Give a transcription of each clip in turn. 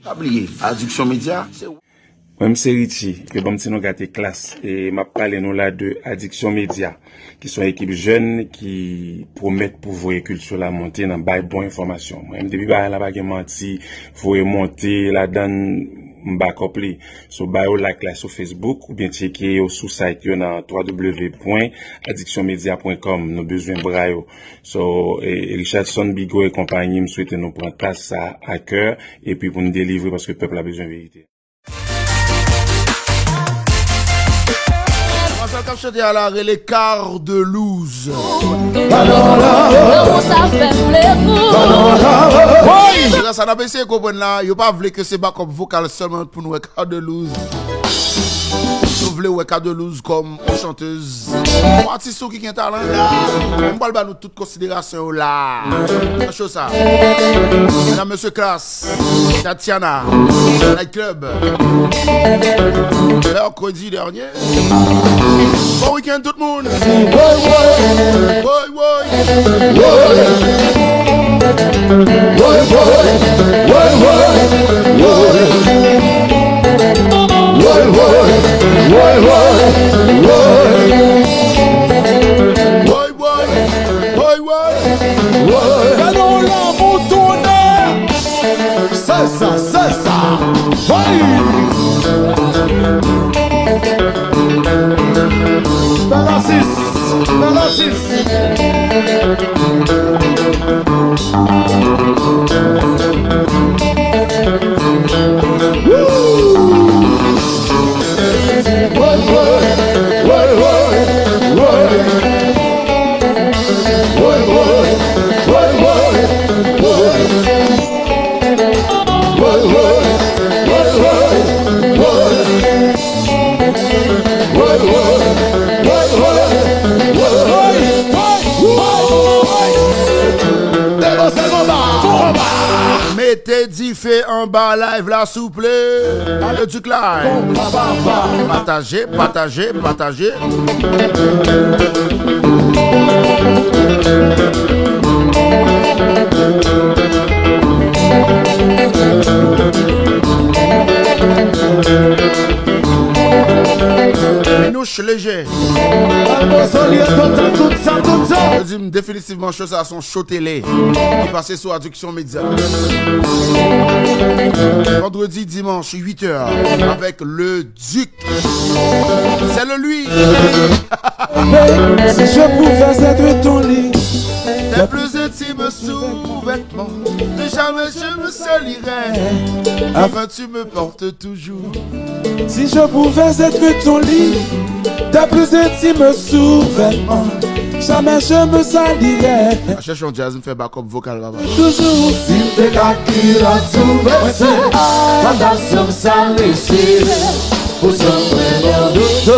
Oubliez, Addiction Média, c'est... Moi, c'est Richie, que bon petit nous gâté classe, et m'a parlé nous là de Addiction Média, qui sont équipe jeune qui promettent pour voir culture la monter dans bail bonne information. Moi, depuis bah la bague menti, faut monter la donne backup li. So bail la classe sur Facebook ou bien checker au sous site yo dans www.addictionmedia.com, nos besoins braille. So Richardson Bigot et compagnie me souhaite nous prendre place à cœur et puis pour nous délivrer parce que le peuple a besoin de vérité. Comme chanter à la les quarts de loose. Ça n'a pas essayé de comprendre là. Il n'y a pas voulu que c'est pas comme vocal seulement pour nous quarts de loose. Nous voulons quarts de loose comme chanteuse. Artiste qui a un talent là. On parle pas de toute considération là. C'est chose ça. Madame Monsieur Classe, Tatiana, Night Club. Mercredi dernier. Bon week-end tout le monde. Allons là, mon tonnerre. C'est ça, c'est ça. Mettez dit fait en bas live là s'il vous plaît. Le truc là. Partagez, partagez, partagez. Minouche léger. Je dis définitivement chose à son show télé qui passait sur Addiction Média. Vendredi, dimanche, 8h avec le Duc. C'est le lui. Si je pouvais être ton lit, tes plus intimes sous-vêtements, que jamais je me salirais, afin tu me portes toujours. si je pouvais être ton lit, tes plus intimes sous-vêtements, jamais je me salirais. À chercher un jazz, me fait backup vocal là-bas. Toujours si t'es qui la trouvé, tentation salissée. Pour son vraiment d'auto,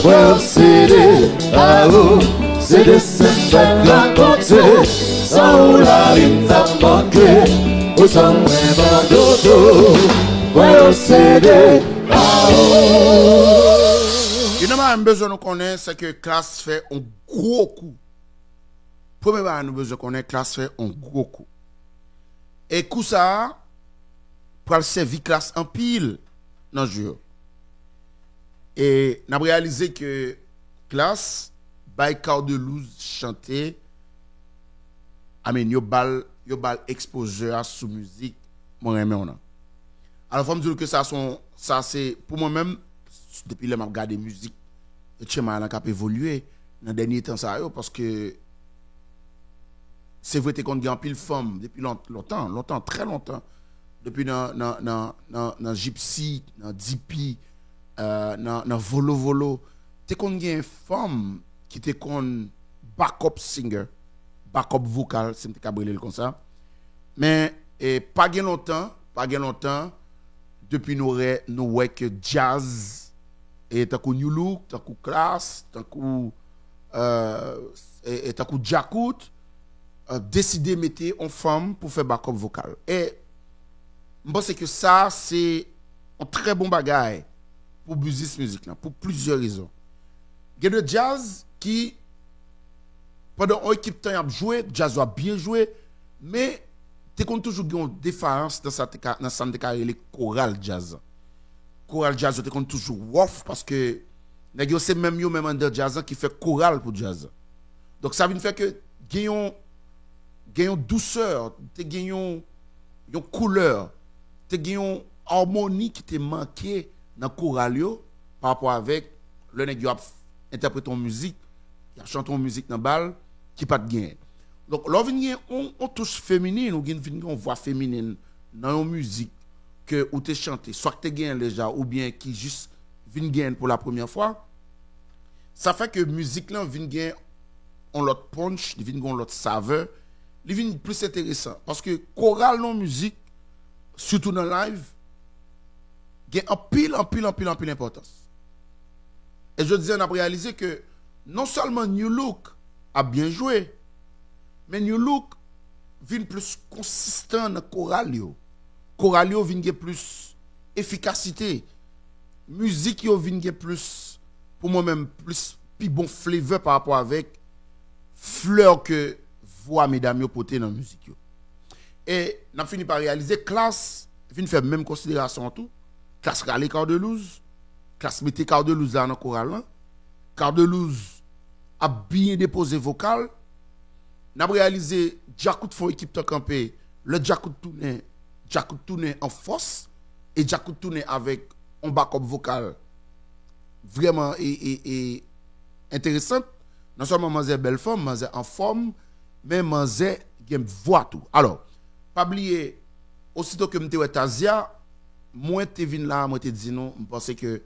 pour céder à vous, c'est de cette fête la côté, sans où la rime t'a manqué. Pour son vraiment d'auto, pour céder à vous. Il n'y a pas besoin de connaître ce que classe fait un gros coup. Premièrement, nous besoin de connaître classe fait un gros coup. Et coup ça, pour le servir classe en pile dans le jeu. Et nous avons réalisé que classe, by quart de loose chanté, yo bal exposure sous musique, moi remè on a. Alors faut me dire que ça c'est pour moi-même depuis le m'a regardé musique, le chemin a évolué dans dernier temps ça parce que c'est vrai qu'on gagne pile femme depuis longtemps, très longtemps. Depuis dans Gypsy, dans DP, dans Volo, t'es qu'on y a une femme qui t'es qu'on backup singer, backup vocal, c'est m'te cabrelé comme ça. Mais pas gain longtemps, depuis nous ouais que jazz et tant que New Look, tant que classe, tant que Jacout décidé de mettre en femme pour faire backup vocal. Et je pense que ça c'est un très bon bagage pour business musique là, pour plusieurs raisons. Il y a de jazz qui pendant une équipe temps a joué, jazz a bien joué, mais tu as toujours une différence dans ça les choral jazz. Choral jazz, tu as toujours off parce que c'est même yo même under jazz qui fait choral pour jazz. Donc ça veut dire que gagnons douceur, tu gagnons une couleur, tu gagnons harmonie qui te manqué dans choral yo par rapport avec le nèg yo interprète en musique, qui chante en musique dans balle qui pas de gain. Donc là on touche féminine ou on voix féminine dans une musique que ou te chanter soit que tu gain déjà ou bien qui juste vinn gain pour la première fois. Ça fait que musique là vinn gain on l'autre punch, vinn gain l'autre saveur, il vinn plus intéressant parce que choral non musique surtout dans live gain en pile importance. Et je disais on a réalisé que non seulement New Look a bien joué, mais New Look vient plus consistant dans choralio. Choralio vient plus efficacité. Musique yo vient plus pour moi-même plus bon flavor par rapport avec fleur que voix mesdames yo porter dans musique yo. Et n'a fini par réaliser classe vient faire même considération en tout. Classe rale Cardelouse, classe mette Cardelouse dans choral là. Cardelouse a bien déposé vocal. N'a réalisé Djakout font équipe de camper, le Djakout tourne en force et Djakout tourne avec un backup vocal vraiment et intéressant. Non seulement Manzé belle femme, Manzé en forme, mais Manzé game voix tout. Alors, pas oublier aussitôt que m'te Tazia, moi te vinn là, moi te dit non, je pense que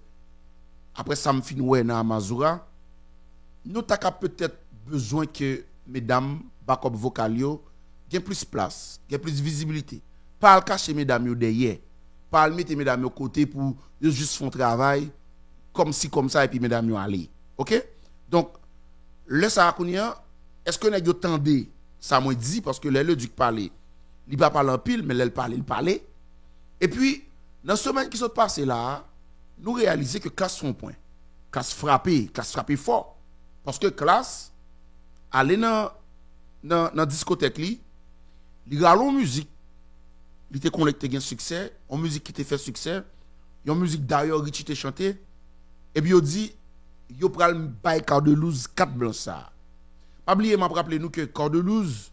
après ça me fin ouais na Mazura, nous t'as peut-être besoin que mesdames backup vocal yo gen plus place, gen plus visibilité. Pas le cacher mesdames yo derrière, pas le mettre mesdames yo côté pour juste font travail comme si comme ça et puis mesdames yo aller. OK? Donc le ça kounya, est-ce que nèg yo tendé ça moi dit parce que le duc parler, il pas parler en pile mais il parlait. Et puis dans semaine qui sont passé là, nous réaliser que classe font point. Classe frappé fort parce que classe aller dans discothèque li galon musique il était connecté gain succès en musique qui te fait succès une musique d'ailleurs Richie te chanté et puis il dit yo pral bay Cardelouse 4 blancs ça pas oublier m'a rappeler nous que Cardelouse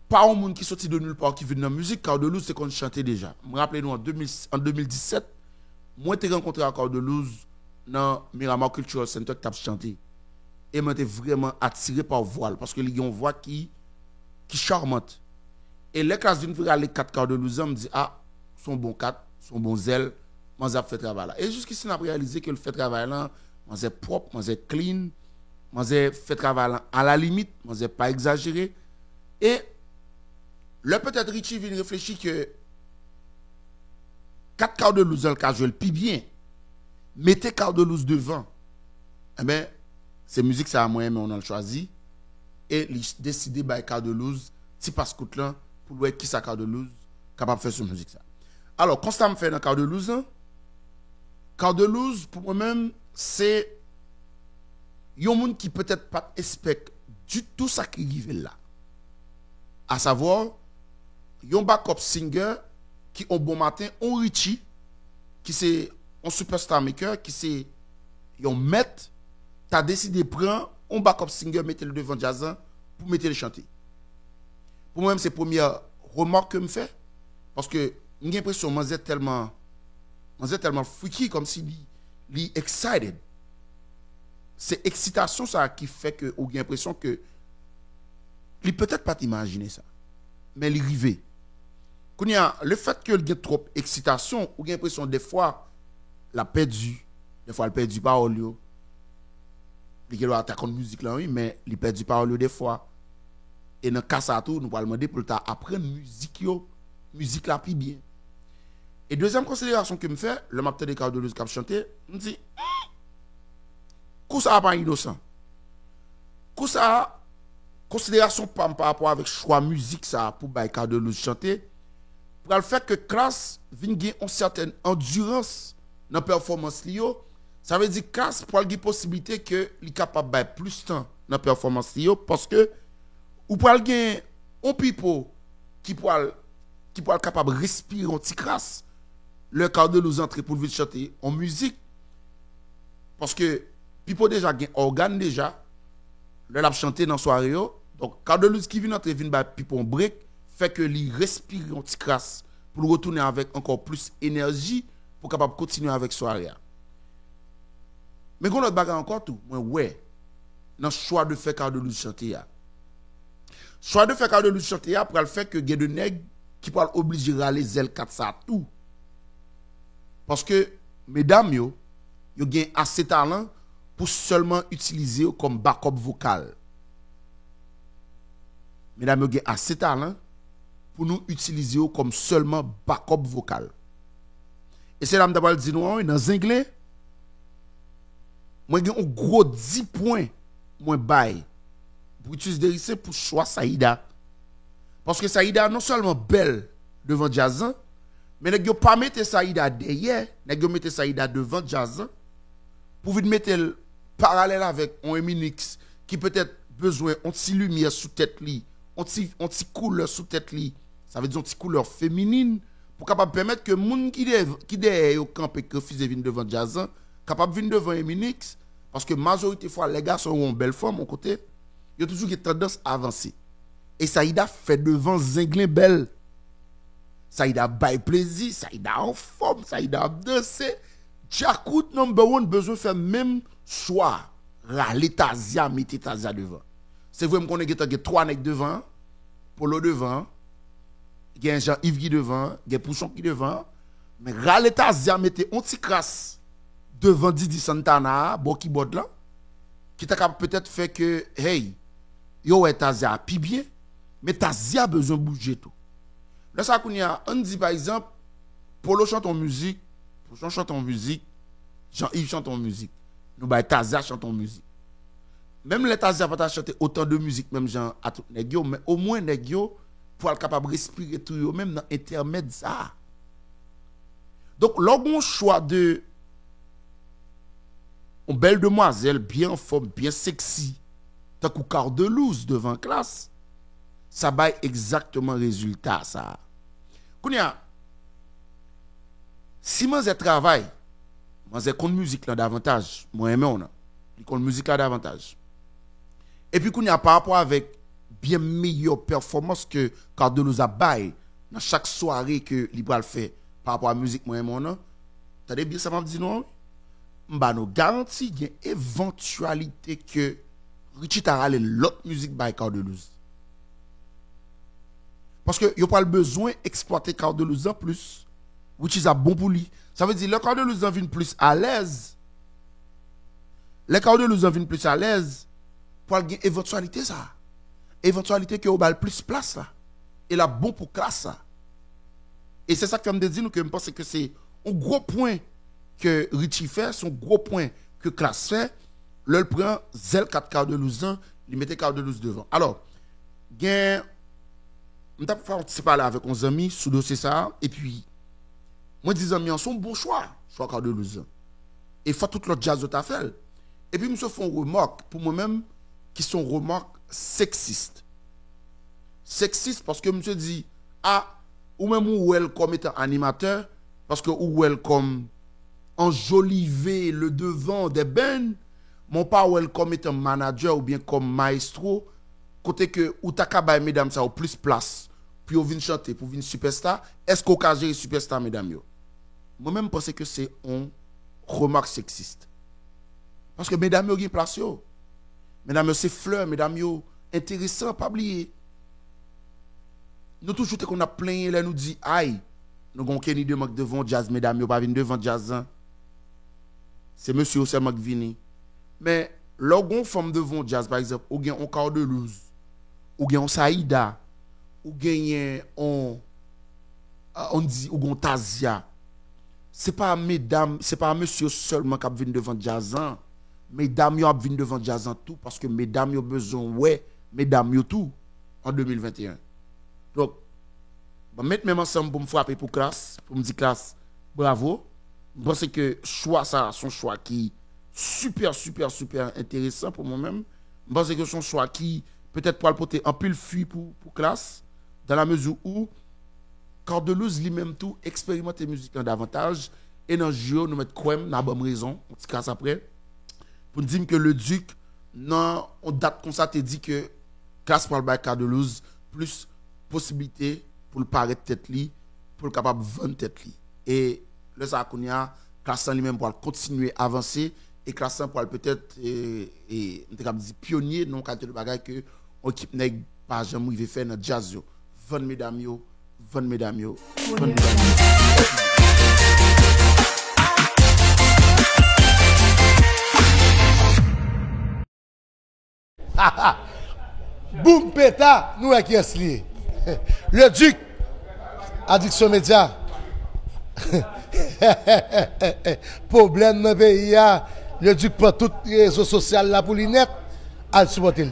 pas un monde qui sorti de nulle part qui vient dans la musique. Cardelouse c'est qu'on chantait déjà me rappelez nous en 2017 moi t'ai rencontré à Cardelouse dans Miramar Cultural Center qui t'a chanté et m'a été vraiment attiré par voix parce que il y a une voix qui charmante et les classes d'une aller 4 Cardelouse me dit ah son bon 4 son bon zèle moi j'ai fait travail là et jusqu'ici on a réalisé que le fait travail là moi c'est propre moi c'est clean moi j'ai fait travail là à la limite moi j'ai pas exagéré et le peut-être Richie vient réfléchir que 4 Cardelouse le cas jouer le plus bien mettez Cardelouse devant eh ben c'est musique ça a moyen mais on a choisi et il décidé by Cardelouse si pas scout là pour voir qui ça Cardelouse capable faire sur musique ça. Alors constat me fait dans Cardelouse pour moi-même c'est un monde qui peut-être pas expecte du tout ça qui arrive là. À savoir un backup singer qui au bon matin on Richie qui c'est un superstar maker qui c'est un maître t'as décidé de prendre un backup singer, mettre le devant jazz pour mettre le chanter. Pour moi, c'est la première remarque que je me fais. Parce que j'ai l'impression que je suis tellement freaky, comme si je suis excited. C'est l'excitation ça qui fait que j'ai l'impression que il peut-être pas imaginer ça. Mais il arrive. Le fait que il y a trop d'excitation, j'ai l'impression des fois, la perdu. Des fois, elle perdu parole. Il doit attaquer la musique là oui mais il perd du parole des fois et dans cas ça tout nous va demander pour apprendre musique là plus bien et deuxième considération que me fait le matin de Cardelouse qui a chanté me dit ça pas innocent ça considération par rapport avec choix musique ça pour bay Cardelouse chanter pour le fait que classe vient gagner une certaine endurance dans performance lio. Ça veut dire que pour avoir possibilité que il capable de plus de temps dans la performance parce que ou pour gagner on pipo qui pourra capable respirer un petit crasse le quart de nous entrer pour vite chanter en musique parce que pipo déjà gen organe déjà le l'a chanter dans soirée donc quart de luz qui vient entrer vinn ba pipo en break fait que li respire un petit crasse pour retourner avec encore plus énergie pour capable continuer avec soirée. Mais qu'on autre bagarre encore tout, moi ouais, dans choix de faire quart de luz chanter choix de faire quart de luz chanter pour le fait que gen de nèg qui pourra obliger râler zèle 4 ça tout. Parce que mesdames yo gen assez talent pour seulement utiliser comme backup vocal. Mesdames yo gen assez talent pour nous utiliser comme seulement backup vocal. Et c'est là que je dis nous dans anglais moi j'ai un gros 10 points moi bail pour utiliser pour choix Saïda. Parce que Saïda non seulement belle devant Jazzan, mais nèg yo pas mettre Saïda derrière, nèg yo mettre Saïda devant Jazzan pour vous mettre le parallèle avec un Eminix qui peut-être besoin un petit lumière sous tête li, un petit couleur sous tête li. Ça veut dire une petite couleur féminine pour capable permettre que moun qui derrière au camp et que refuse venir devant Jazzan, capable venir devant Eminix parce que majorité fois les gars sont en belle forme au côté, il y a toujours une tendance à avancer. Et Saïda fait devant Zinglin belle. Saïda bail plaisir, Saïda en forme, Saïda danser. Tchakout number one besoin faire même choix. Râler Tazia, mettez Tazia devant. C'est vrai qu'on a 3 nègres devant, Polo devant, il y a Jean-Yves qui devant, il y a Pouchon qui devant. Mais râler Tazia, mettez un petit crasse devant Didi Santana, bon qui bord là, qui t'a peut-être fait que, hey, yo est Tazia pi bien. Mais Tazia a besoin de bouger tout. Là, ça, on dit par exemple, Polo chante en musique, Pouchon chante en musique, Jean-Yves chante en musique. Nous, Tazia chante en musique. Même les Tazia pas chanter autant de musique, même Jean, à tout nègyo, mais au moins nègyo, pour être capable de respirer tout, yo, même dans l'intermède, ça. Donc, lorsqu'on choix de une belle demoiselle, bien en forme, bien sexy, tant qu'au quart de loose devant classe, ça baille exactement résultat ça. Kounya, si moi je travaille, moi je compte musique là davantage, moi aimé on a, je compte musique là davantage. Et puis kounya par rapport avec bien meilleure performance que Cardelouze a baille dans chaque soirée que Libral fait par rapport à la musique moi aimé on a. T'as bien ça m'a dit non? M'ba nous garantit qu'il y a une éventualité que Richie t'a râlé l'autre musique by Cardelouze. Parce que il n'y a pas le besoin d'exploiter Cardelouze en plus, which is a bon pour lui. Ça veut dire que le Cardelouze vient plus à l'aise. Le Cardelouze vient plus à l'aise pour avoir une éventualité ça. Éventualité que vous avez plus place là. Et là bon pour classe ça. Et c'est ça que je me dis que je pense que c'est un gros point que Richie fait, son gros point que classe fait. Le prend zel 4 Cardelouze, il mettait Cardelouze devant. Alors, gain je vais parler avec nos amis sous dossier ça. Et puis, moi, dis amis, sont bon choix Cardelouze. Et faut tout l'autre jazz de ta fait. Et puis, je fais une remarque pour moi-même qui sont remarques sexistes. Sexistes parce que je dit, ah, ou même ou elle comme étant animateur, parce que ou elle comme enjoliver le devant des bennes, mon pas ou elle comme étant manager ou bien comme maestro, côté que ou ta mesdames ça au plus place. Puis on vient chanter pour venir superstar, est-ce qu'on peut gérer superstar, mesdames? Moi-même, je pense que c'est une remarque sexiste. Parce que mesdames, yo gen place yo. Mesdames, c'est fleurs, mesdames, yo intéressant, pas oublier. Nous toujours qu'on a plein là nous dit aïe, nous gon Kenny de manque devant jazz, mesdames, yo pas venir devant jazz. C'est monsieur seulement qui vini. Mais logon femme devant jazz par exemple, ou gen on Cardelouze, ou gen on Saïda, ou gen on dit ou gon Tazia. C'est pas mesdames, c'est pas monsieur seulement qui vient devant jazzan. Mesdames yo vient devant jazzan tout parce que mesdames yo besoin ouais, mesdames yo tout en 2021. Donc bah mettre même ensemble pour me frapper pour classe, pour me dire classe, bravo. Je pense que choix ça son choix qui super intéressant pour moi-même. Je pense que son choix qui peut-être pour le porter un pile fuit pour classe, dans la mesure où Cordelouze lui-même tout expérimente musique davantage, et dans le jeu, nous mettons quand même, dans la bonne raison, on se casse après, pour nous dire que le Duc, non, on date comme ça, te dit que classe pour le bail Cordelouze, plus possibilité pour le paraître tête li, pour le capable de vendre tête li. Et le ça qu'on y a, classe lui-même pour continuer à avancer, et classe pour peut-être pionnier non qualité de bagage que l'équipe n'est pas jamais faire dans jazz yo. Vendre mesdames yo, vendre mesdames yo, vendre mesdames yo. Boum péta, nous qui est lié. Le Duc, Addiction Média. Problème dans le pays, le Duc prend toutes les réseaux sociaux là pour l'inet, à supporter.